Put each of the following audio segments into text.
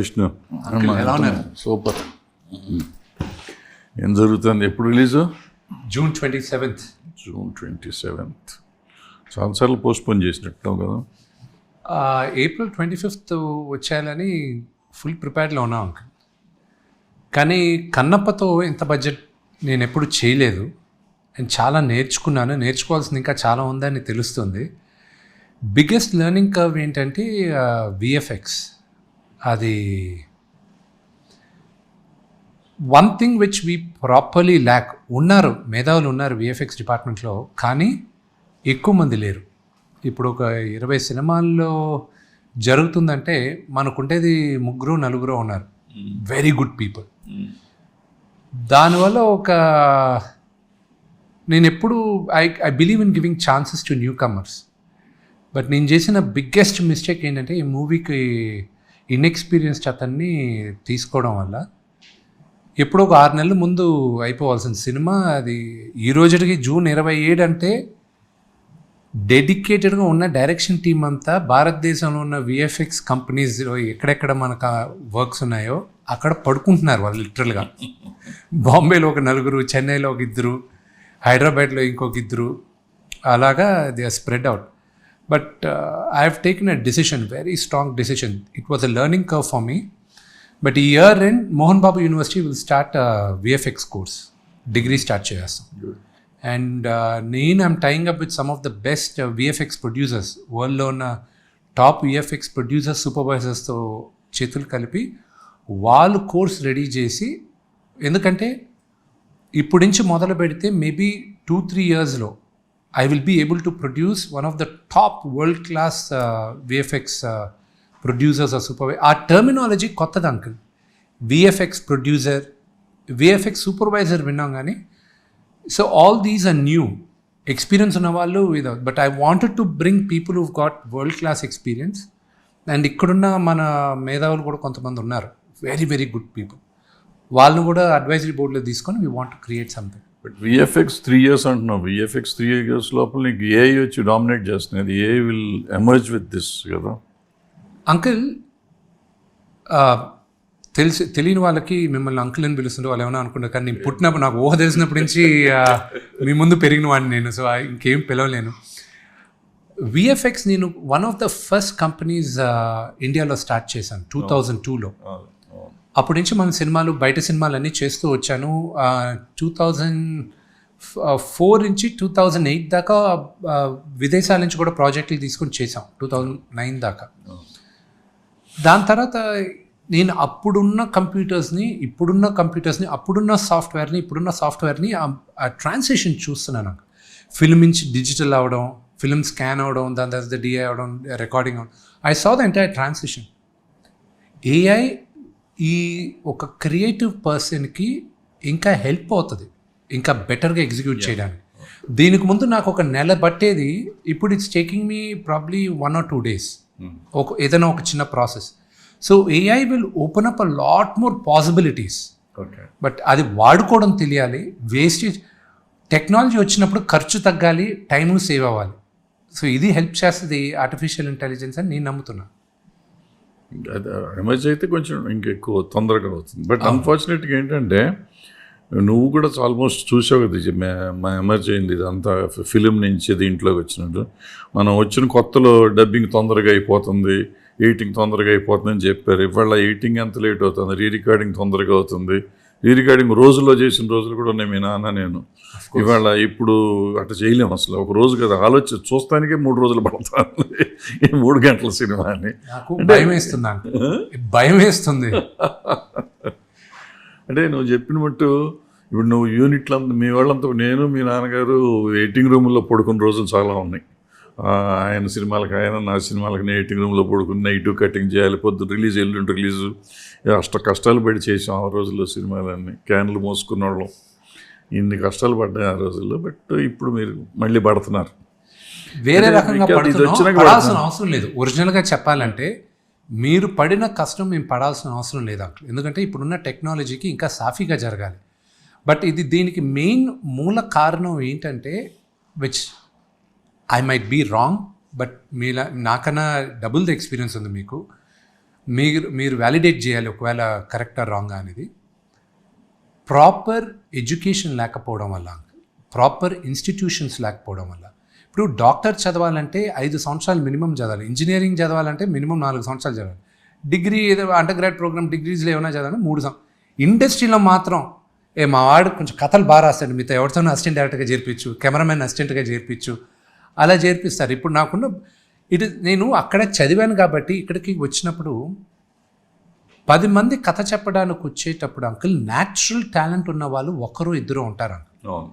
విష్ణు ఎలా ఉన్నారు? సూపర్. ఏం జరుగుతుంది? ఎప్పుడు release? June 27th. June 27th. చాలాసార్లు పోస్ట్పోన్ చేసినట్టు కదా. April 25th వచ్చేయాలని ఫుల్ ప్రిపేర్డ్లో ఉన్నాం అంకుల్. కానీ కన్నప్పతో ఇంత బడ్జెట్ నేను ఎప్పుడు చేయలేదు. నేను చాలా నేర్చుకున్నాను. నేర్చుకోవాల్సింది ఇంకా చాలా ఉందని తెలుస్తుంది. బిగ్గెస్ట్ లెర్నింగ్ కర్వ్ ఏంటంటే విఎఫ్ఎక్స్. అది one thing which we properly lakh. ఉన్నారు, మేధావులు ఉన్నారు విఎఫ్ఎక్స్ డిపార్ట్మెంట్లో, కానీ ఎక్కువ మంది లేరు. ఇప్పుడు ఒక 20 సినిమాల్లో జరుగుతుందంటే మనకుండేది 3-4 ఉన్నారు, వెరీ గుడ్ పీపుల్. దానివల్ల నేను ఎప్పుడు I believe in giving chances to new comers. But నేను చేసిన బిగ్గెస్ట్ మిస్టేక్ ఏంటంటే ఈ మూవీకి ఇన్ఎక్స్పీరియన్స్డ్ అతన్ని తీసుకోవడం వల్ల. ఎప్పుడో ఒక 6 నెలల ముందు అయిపోవాల్సిన సినిమా అది ఈ రోజుకి June 27 అంటే డెడికేటెడ్గా ఉన్న డైరెక్షన్ టీం అంతా భారతదేశంలో ఉన్న విఎఫ్ఎక్స్ కంపెనీస్ ఎక్కడెక్కడ మనకు వర్క్స్ ఉన్నాయో అక్కడ పడుకుంటున్నారు వాళ్ళు లిటరల్గా. బాంబేలో ఒక 4, చెన్నైలో ఒక 2, హైదరాబాద్లో ఇంకొక 2, అలాగా they are spread out. But I have taken a decision, very strong decision. It was a learning curve for me. But a year in, Mohan Babu University will start a VFX course. Degree start cheyastam. And I'm tying up with some of the best VFX producers. World lo na top VFX producers, supervisors tho chetul kalipi వాళ్ళు course ready చేసి, ఎందుకంటే ఇప్పుడు నుంచి మొదలు పెడితే maybe 2-3 yearsలో I will be able to produce one of the top world-class VFX producers or supervisors. Our terminology kottadu uncle. VFX producer, VFX supervisor vinnam gaani. So all these are new. Experience unna vallu without. But I wanted to bring people who've got world-class experience. And ikkadunna mana medavulu kuda kontamandi unnaru. Very, very good people. వాళ్ళను కూడా advisory బోర్డులో తీసుకొని we want to create something. But VFX 3 years అంటున్నావు. VFX 3 years లోపల నీకు AI వచ్చి dominate చేస్తుంది. AI will emerge with this కదా అంకుల్. తెలియని వాళ్ళకి మిమ్మల్ని అంకుల్ అని పిలుస్తుంటే వాళ్ళు ఏమైనా అనుకుంటారు, కానీ నేను పుట్టినప్పుడు నాకు ఊహ తెలిసినప్పటి నుంచి మీ ముందు పెరిగిన వాడిని నేను. సో ఇంకేం పిలవలేను. విఎఫ్ఎక్స్ నేను one of the first companies ఇండియాలో స్టార్ట్ చేశాను 2002లో. అప్పటి నుంచి మన సినిమాలు, బయట సినిమాలు అన్నీ చేస్తూ వచ్చాను. 2004 నుంచి 2008 దాకా విదేశాల నుంచి కూడా ప్రాజెక్టులు తీసుకొని చేసాం, 2009 దాకా. దాని తర్వాత నేను అప్పుడున్న కంప్యూటర్స్ని, అప్పుడున్న సాఫ్ట్వేర్ని ఆ ట్రాన్సిషన్ చూస్తున్నాను. ఫిల్మ్ నుంచి డిజిటల్ అవ్వడం, ఫిల్మ్ స్కాన్ అవ్వడం, దాని తర్వాత డిఐ అవ్వడం, రికార్డింగ్ అవ్వడం. I saw the entire transition. AI ఈ ఒక క్రియేటివ్ పర్సన్కి ఇంకా హెల్ప్ అవుతుంది, ఇంకా బెటర్గా ఎగ్జిక్యూట్ చేయడానికి. దీనికి ముందు నాకు ఒక నెల పట్టేది, ఇప్పుడు it's taking me probably 1 or 2 days ఏదైనా ఒక చిన్న process. So AI will open up a lot more possibilities. But అది వాడుకోవడం తెలియాలి. వేస్టేజ్ టెక్నాలజీ వచ్చినప్పుడు ఖర్చు తగ్గాలి, టైము సేవ్ అవ్వాలి. సో ఇది హెల్ప్ చేస్తుంది ఆర్టిఫిషియల్ ఇంటెలిజెన్స్ అని నేను నమ్ముతున్నాను. ఎమర్జ్ అయితే కొంచెం ఇంకెక్కువ తొందరగా అవుతుంది. బట్ అన్ఫార్చునేట్గా ఏంటంటే నువ్వు కూడా ఆల్మోస్ట్ చూసావు కదా మా ఎమర్జ్ అయింది. ఇదంతా ఫిలిం నుంచి దీంట్లోకి వచ్చినట్టు. మనం వచ్చిన కొత్తలో డబ్బింగ్ తొందరగా అయిపోతుంది, ఎడిటింగ్ తొందరగా అయిపోతుంది అని చెప్పారు. ఇవాళ ఎడిటింగ్ ఎంత లేట్ అవుతుంది, రీరికార్డింగ్ తొందరగా అవుతుంది. రీరికార్డింగ్ రోజుల్లో చేసిన రోజులు కూడా ఉన్నాయి. మీ నాన్న నేను ఇవాళ ఇప్పుడు అట్లా చేయలేము అసలు. ఒక రోజు కదా చూస్తానికే 3 రోజులు పడుతుంది ఈ 3 గంటల సినిమా అని. భయం వేస్తుంది. అంటే నువ్వు చెప్పినట్టు ఇప్పుడు నువ్వు యూనిట్లంతా, మీ వాళ్ళంతా, నేను మీ నాన్నగారు ఎడిటింగ్ రూమ్లో పడుకున్న రోజులు చాలా ఉన్నాయి. ఆయన సినిమాలకు ఆయన, నా సినిమాలకు నేను ఎడిటింగ్ రూమ్లో పడుకుని నైట్ కటింగ్ చేయాలి, పొద్దున్న రిలీజ్, ఎల్లుండి రిలీజు, కష్టాలు పడి చేసాం ఆ రోజుల్లో. సినిమాలన్నీ క్యాన్లు మోసుకున్న వాళ్ళం, ఇన్ని కష్టాలు పడ్డాయి ఆ రోజుల్లో. బట్ ఇప్పుడు మీరు మళ్ళీ పడుతున్నారు. వేరే రకంగా పడాల్సిన అవసరం లేదు. ఒరిజినల్గా చెప్పాలంటే మీరు పడిన కష్టం మేము పడాల్సిన అవసరం లేదు అంకుల్. ఎందుకంటే ఇప్పుడున్న టెక్నాలజీకి ఇంకా సాఫీగా జరగాలి. బట్ దీనికి మెయిన్ మూల కారణం ఏంటంటే, which I might be wrong, but నాకన్నా డబుల్ ద ఎక్స్పీరియన్స్ ఉంది మీకు. మీరు వ్యాలిడేట్ చేయాలి ఒకవేళ కరెక్టా రాంగా అనేది. ప్రాపర్ ఎడ్యుకేషన్ లేకపోవడం వల్ల, ప్రాపర్ ఇన్స్టిట్యూషన్స్ లేకపోవడం వల్ల. ఇప్పుడు డాక్టర్ చదవాలంటే 5 సంవత్సరాలు మినిమం చదవాలి, ఇంజనీరింగ్ చదవాలంటే మినిమం 4 సంవత్సరాలు చదవాలి, డిగ్రీ ఏదో అండర్ గ్రాడ్ ప్రోగ్రామ్ డిగ్రీస్లో ఏమైనా చదవాలి 3 సంవత్సరాలు. ఇండస్ట్రీలో మాత్రం మా వాడు కొంచెం కథలు బాగా రాస్తాడు, మీతో ఎవరితోనూ అసిస్టెంట్ డైరెక్టర్గా చేర్పించు, కెమెరామెన్ అసిస్టెంట్గా చేర్పించు, అలా చేర్పిస్తారు. ఇప్పుడు నాకున్న నేను అక్కడ చదివాను కాబట్టి ఇక్కడికి వచ్చినప్పుడు 10 మంది కథ చెప్పడానికి వచ్చేటప్పుడు అంకుల్ న్యాచురల్ టాలెంట్ ఉన్న వాళ్ళు 1-2 ఉంటారు అంకుల్.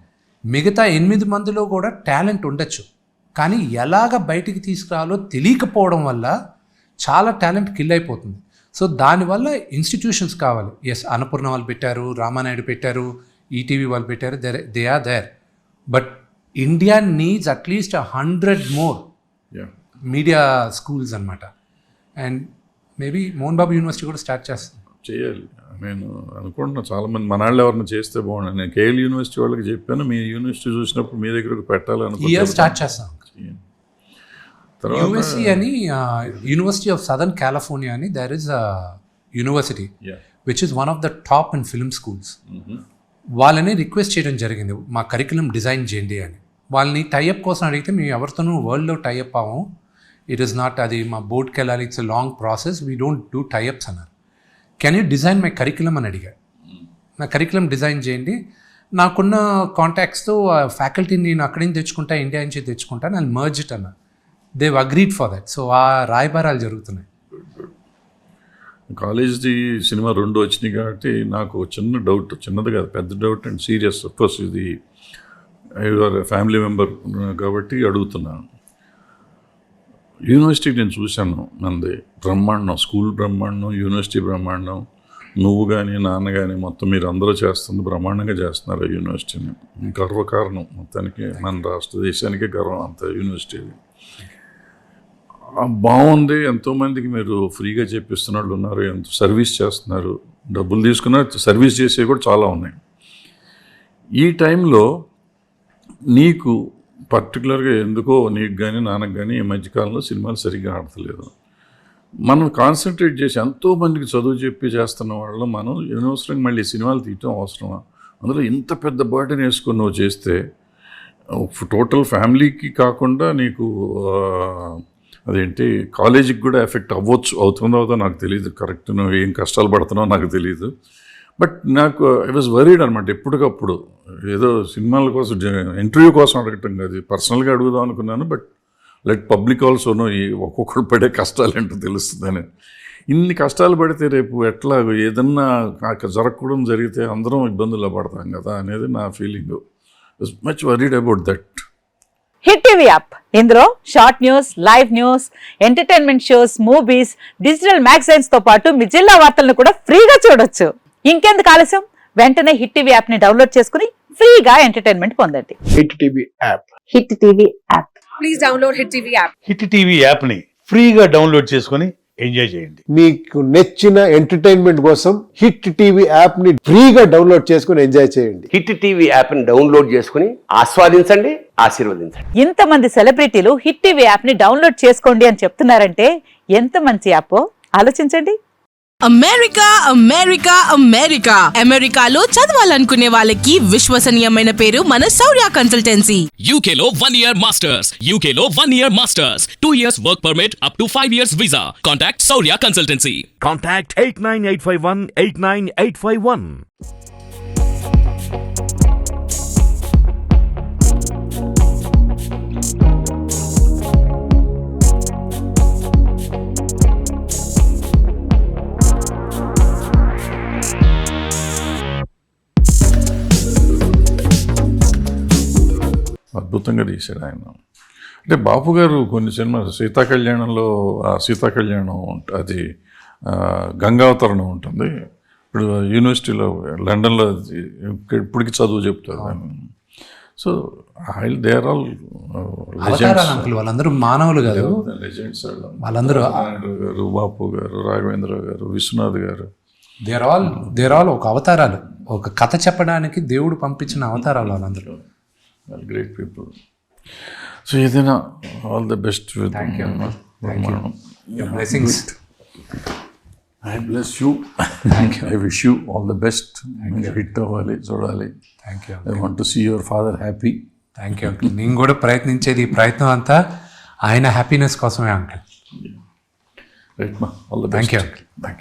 మిగతా 8 మందిలో కూడా టాలెంట్ ఉండొచ్చు, కానీ ఎలాగ బయటికి తీసుకురావాలో తెలియకపోవడం వల్ల చాలా టాలెంట్ కిల్ అయిపోతుంది. సో దానివల్ల ఇన్స్టిట్యూషన్స్ కావాలి. ఎస్, అన్నపూర్ణ వాళ్ళు పెట్టారు, రామానాయుడు పెట్టారు, ఈటీవీ వాళ్ళు పెట్టారు, they are there. But India needs at least 100 more media schools అనమాట. And maybe Mohan Babu university కూడా స్టార్ట్ చేయాలి. నేను అనుకుంటున్నాను చాలామంది మన వాళ్ళు ఎవరిని చేస్తే బాగుంటుంది. నేను కేఎల్ యూనివర్సిటీ వాళ్ళకి చెప్పాను, మీ యూనివర్సిటీ చూసినప్పుడు మీ దగ్గరకు పెట్టాలని స్టార్ట్ చేస్తాం. యూఎస్సి అని యూనివర్సిటీ ఆఫ్ సదర్న్ కాలిఫోర్నియా అని there is university which is one of the top in film schools. వాళ్ళని రిక్వెస్ట్ చేయడం జరిగింది, మా కరికులం డిజైన్ చేయండి అని. వాళ్ళని టైఅప్ కోసం అడిగితే మేము ఎవరితోనూ వరల్డ్లో టైఅప్ అవ్వము, ఇట్ ఈస్ నాట్, అది మా బోర్డ్కి వెళ్ళాలి, it's a long process, we don't do tie ups అన్నారు. Can you design my curriculum అని అడిగారు. నా కరికులం డిజైన్ చేయండి, నాకున్న కాంటాక్ట్స్తో ఫ్యాకల్టీని నేను అక్కడి నుంచి తెచ్చుకుంటా, ఇండియా నుంచి తెచ్చుకుంటా, నేను మర్జ్ ఇట్ అన్నా. They've agreed for that. So ఆ రాయబారాలు జరుగుతున్నాయి. కాలేజ్ది సినిమా 2 వచ్చినాయి కాబట్టి నాకు చిన్న డౌట్, చిన్నది కాదు పెద్ద డౌట్ అండ్ సీరియస్. అఫ్కోర్స్ ఇది యువర్ ఫ్యామిలీ మెంబర్ కాబట్టి అడుగుతున్నాను. యూనివర్సిటీ నేను చూశాను, మనది బ్రహ్మాండం, స్కూల్ బ్రహ్మాండం, యూనివర్సిటీ బ్రహ్మాండం. నువ్వు కానీ నాన్న కానీ మొత్తం మీరు అందరూ చేస్తుంది బ్రహ్మాండంగా చేస్తున్నారు ఆ యూనివర్సిటీని. గర్వకారణం మొత్తానికి, మన రాష్ట్ర దేశానికే గర్వం అంత యూనివర్సిటీ. బాగుంది, ఎంతోమందికి మీరు ఫ్రీగా చెప్పిస్తున్న వాళ్ళు ఉన్నారు, ఎంత సర్వీస్ చేస్తున్నారు, డబ్బులు తీసుకున్న సర్వీస్ చేసేవి కూడా చాలా ఉన్నాయి. ఈ టైంలో నీకు పర్టికులర్గా ఎందుకో నీకు కానీ నాన్నకు కానీ ఈ మధ్యకాలంలో సినిమాలు సరిగ్గా ఆడతలేదు. మనం కాన్సన్ట్రేట్ చేసి ఎంతోమందికి చదువు చెప్పి చేస్తున్న వాళ్ళు మనం అనవసరంగా మళ్ళీ సినిమాలు తీయటం అవసరమా? అందులో ఇంత పెద్ద బర్డెన్ వేసుకొని నువ్వు చేస్తే టోటల్ ఫ్యామిలీకి కాకుండా నీకు అదేంటి కాలేజీకి కూడా ఎఫెక్ట్ అవుతుందో నాకు తెలియదు. కరెక్ట్, నువ్వు ఏం కష్టాలు పడుతున్నావు నాకు తెలియదు. బట్ నాకు ఐ వాజ్ వరీడ్ అనమాట. ఎప్పటికప్పుడు ఏదో సినిమాల కోసం ఇంటర్వ్యూ కోసం అడగటం కాదు, పర్సనల్గా అడుగుదాం అనుకున్నాను. బట్ లెట్ పబ్లిక్ ఆల్సోనో ఈ ఒక్కొక్కరు పడే కష్టాలు ఏంటో తెలుస్తుందని. ఇన్ని కష్టాలు పడితే రేపు ఎట్లా ఏదన్నా జరగకూడదు జరిగితే అందరం ఇబ్బందుల్లో పడతాం కదా అనేది నా feeling. Much worried about that. Hit TV app, ఇందులో short news, live news, entertainment shows, movies, digital magazines తో పాటు మీ జిల్లా వార్తలను కూడా ఫ్రీగా చూడొచ్చు. ఇంకెందుకు ఆలస్యం, వెంటనే హిట్ టీవీ యాప్ ని డౌన్లోడ్ చేసుకుని ఫ్రీగా ఎంటర్టైన్మెంట్ పొందండి. Hit TV app, hit TV app, please download hit TV app. Hit TV app ని ఫ్రీగా డౌన్లోడ్ చేసుకుని ఎంజాయ్ చేయండి. మీకు నచ్చిన ఎంటర్టైన్మెంట్ కోసం హిట్ టీవీ యాప్ ని ఫ్రీగా డౌన్లోడ్ చేసుకుని ఎంజాయ్ చేయండి. హిట్ టీవీ యాప్ ని డౌన్లోడ్ చేసుకుని ఆస్వాదించండి, ఆశీర్వదించండి. ఇంతమంది సెలబ్రిటీలు హిట్ టీవీ యాప్ ని డౌన్లోడ్ చేసుకోండి అని చెప్తున్నారంటే ఎంత మంచి యాప్ ఆలోచించండి. అమెరికా అమెరికా అమెరికా అమెరికాలో చదవాలనుకునే వాళ్ళకి విశ్వసనీయమైన పేరు మన శౌర్య కన్సల్టెన్సీ. UK లో 1 year masters, UK లో 1 year masters, 2 years work permit up to 5 years visa. Contact Saurya Consultancy. Contact 89851 89851. అద్భుతంగా తీశాడు ఆయన. అంటే బాపు గారు కొన్ని సినిమాలు, సీతాకళ్యాణంలో సీతాకళ్యాణం అది గంగావతరణం ఉంటుంది. ఇప్పుడు యూనివర్సిటీలో లండన్లో ఇప్పటికి చదువు చెప్తారు. So they are all uncle, వాళ్ళందరూ మానవులు కాదు, లెజెండ్స్. వాళ్ళందరూ గారు, బాపు గారు, రాఘవేంద్ర గారు, విశ్వనాథ్ గారు, దేర్ ఆల్ ఒక అవతారాలు. ఒక కథ చెప్పడానికి దేవుడు పంపించిన అవతారాలు వాళ్ళందరూ. Great people. సో ఏదైనా all the best with blessings. I bless you, I wish you all the best. Hit అవ్వాలి, చూడాలి. Thank you I want to see your father happy. Thank you uncle. నేను కూడా ప్రయత్నించేది ఈ ప్రయత్నం అంతా ఆయన హ్యాపీనెస్ కోసమే అంకుల్. రైట్ మా, all the thank best. You uncle. Thank you.